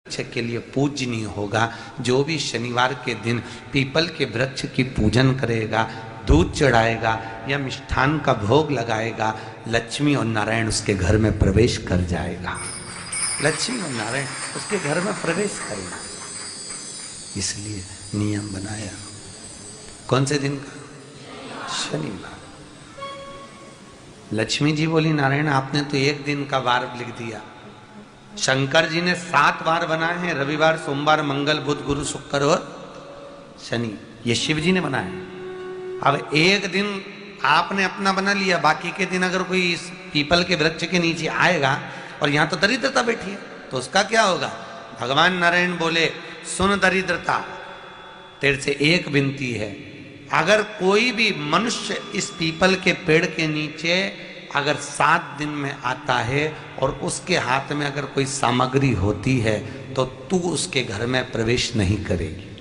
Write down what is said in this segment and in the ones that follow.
के लिए पूजनीय होगा। जो भी शनिवार के दिन पीपल के वृक्ष की पूजन करेगा, दूध चढ़ाएगा या मिष्ठान का भोग लगाएगा, लक्ष्मी और नारायण उसके घर में प्रवेश कर जाएगा। लक्ष्मी और नारायण उसके घर में प्रवेश करेगा। इसलिए नियम बनाया। कौन से दिन का? शनिवार। लक्ष्मी जी बोली, नारायण आपने तो एक दिन का वार लिख दिया। शंकर जी ने 7 वार बनाए हैं, रविवार, सोमवार, मंगल, बुध, गुरु, शुक्र और शनि। ये शिव जी ने बनाया। अब एक दिन आपने अपना बना लिया, बाकी के दिन अगर कोई इस पीपल के वृक्ष के नीचे आएगा और यहां तो दरिद्रता बैठी है तो उसका क्या होगा? भगवान नारायण बोले, सुन दरिद्रता, तेरे से एक विनती है, अगर कोई भी मनुष्य इस पीपल के पेड़ के नीचे अगर 7 दिन में आता है और उसके हाथ में अगर कोई सामग्री होती है तो तू उसके घर में प्रवेश नहीं करेगी।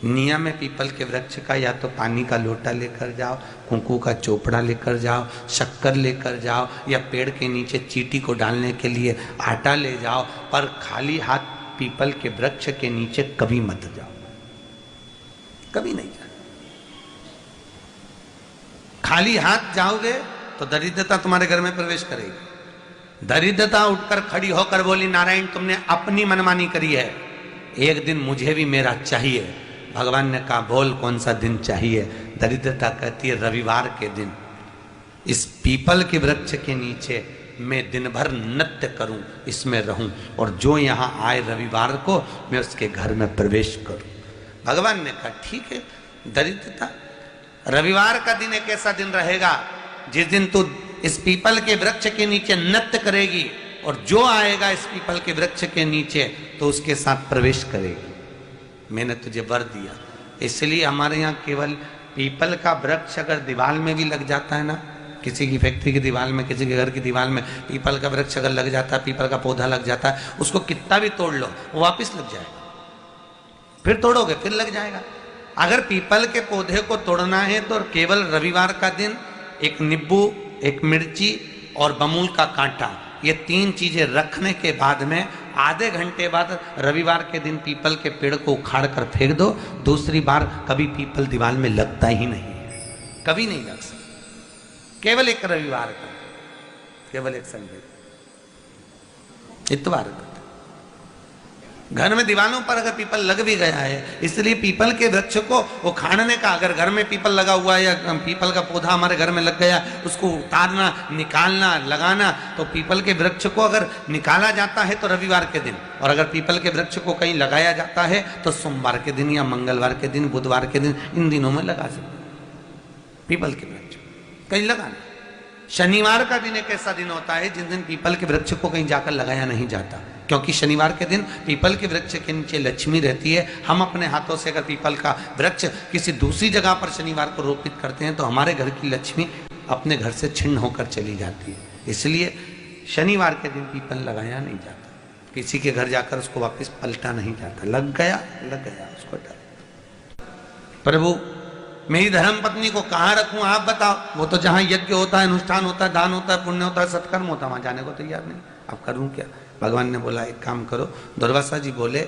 नियम है पीपल के वृक्ष का, या तो पानी का लोटा लेकर जाओ, कुंकू का चोपड़ा लेकर जाओ, शक्कर लेकर जाओ, या पेड़ के नीचे चींटी को डालने के लिए आटा ले जाओ, पर खाली हाथ पीपल के वृक्ष के नीचे कभी मत जाओ, कभी नहीं जाओ। खाली हाथ जाओगे तो दरिद्रता तुम्हारे घर में प्रवेश करेगी। दरिद्रता उठकर खड़ी होकर बोली, नारायण तुमने अपनी मनमानी करी है, एक दिन मुझे भी मेरा चाहिए। भगवान ने कहा, बोल कौन सा दिन चाहिए? दरिद्रता कहती है, रविवार के दिन इस पीपल के वृक्ष के नीचे मैं दिन भर नृत्य करूं, इसमें रहूं, और जो यहां आए रविवार को मैं उसके घर में प्रवेश करूं। भगवान ने कहा, ठीक है। दरिद्रता, रविवार का दिन एक ऐसा दिन रहेगा जिस दिन तू इस पीपल के वृक्ष के नीचे नृत्य करेगी और जो आएगा इस पीपल के वृक्ष के नीचे तो उसके साथ प्रवेश करेगी। मैंने तुझे वर दिया। इसलिए हमारे यहाँ केवल पीपल का वृक्ष अगर दीवार में भी लग जाता है ना, किसी की फैक्ट्री की दीवार में, किसी के घर की दीवार में पीपल का वृक्ष अगर लग जाता है, पीपल का पौधा लग जाता है, उसको कितना भी तोड़ लो वो वापिस लग जाएगा। फिर तोड़ोगे फिर लग जाएगा। अगर पीपल के पौधे को तोड़ना है तो केवल रविवार का दिन एक नींबू, एक मिर्ची और बमूल का कांटा, ये 3 चीजें रखने के बाद में आधे घंटे बाद रविवार के दिन पीपल के पेड़ को उखाड़ कर फेंक दो। दूसरी बार कभी पीपल दीवार में लगता ही नहीं है, कभी नहीं लग सकता। केवल एक रविवार का, केवल एक संडे, इतवार का। घर में दीवारों पर अगर पीपल लग भी गया है, इसलिए पीपल के वृक्ष को उखाड़ने का, अगर घर में पीपल लगा हुआ है या पीपल का पौधा हमारे घर में लग गया, उसको उतारना, निकालना, लगाना, तो पीपल के वृक्ष को अगर निकाला जाता है तो रविवार के दिन, और अगर पीपल के वृक्ष को कहीं लगाया जाता है तो सोमवार के दिन या मंगलवार के दिन, बुधवार के दिन, इन दिनों में लगा सकते पीपल के वृक्ष कहीं लगाना। शनिवार का दिन एक ऐसा दिन होता है जिस दिन पीपल के वृक्ष को कहीं जाकर लगाया नहीं जाता, क्योंकि शनिवार के दिन पीपल के वृक्ष के नीचे लक्ष्मी रहती है। हम अपने हाथों से अगर पीपल का वृक्ष किसी दूसरी जगह पर शनिवार को रोपित करते हैं तो हमारे घर की लक्ष्मी अपने घर से छिन्न होकर चली जाती है। इसलिए शनिवार के दिन पीपल लगाया नहीं जाता, किसी के घर जाकर उसको वापस पलटा नहीं जाता। लग गया उसको डर। प्रभु मेरी धर्म पत्नी को कहाँ रखूं आप बताओ? वो तो जहां यज्ञ होता है, अनुष्ठान होता है, दान होता है, पुण्य होता है, सत्कर्म होता है, वहां जाने को तैयार नहीं। अब करूं क्या? भगवान ने बोला, एक काम करो। दुर्वासा जी बोले,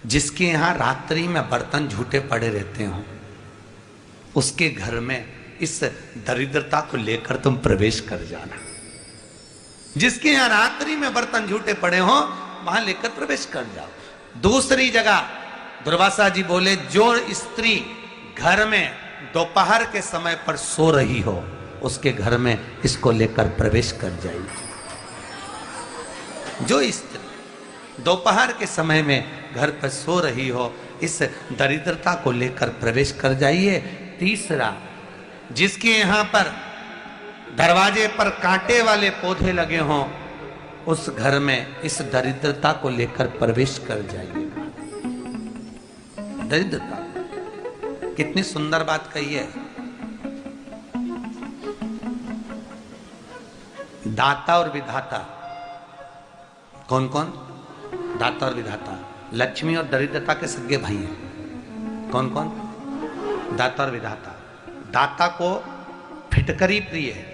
जिसके यहाँ रात्रि में बर्तन झूठे पड़े रहते हो उसके घर में इस दरिद्रता को लेकर तुम प्रवेश कर जाना। जिसके यहाँ रात्रि में बर्तन झूठे पड़े हो वहां लेकर प्रवेश कर जाओ। दूसरी जगह दुर्वासा जी बोले, जो स्त्री घर में दोपहर के समय पर सो रही हो उसके घर में इसको लेकर प्रवेश कर जाइए। जो स्त्री दोपहर के समय में घर पर सो रही हो, इस दरिद्रता को लेकर प्रवेश कर जाइए। तीसरा, जिसके यहाँ पर दरवाजे पर कांटे वाले पौधे लगे हों उस घर में इस दरिद्रता को लेकर प्रवेश कर जाइए। दरिद्रता, कितनी सुंदर बात कही है। दाता और विधाता, कौन कौन? दाता और विधाता। लक्ष्मी और दरिद्रता के सगे भाई हैं। कौन कौन? दाता और विधाता। दाता को फिटकरी प्रिय है,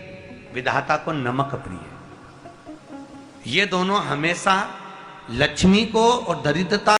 विधाता को नमक प्रिय है। ये दोनों हमेशा लक्ष्मी को और दरिद्रता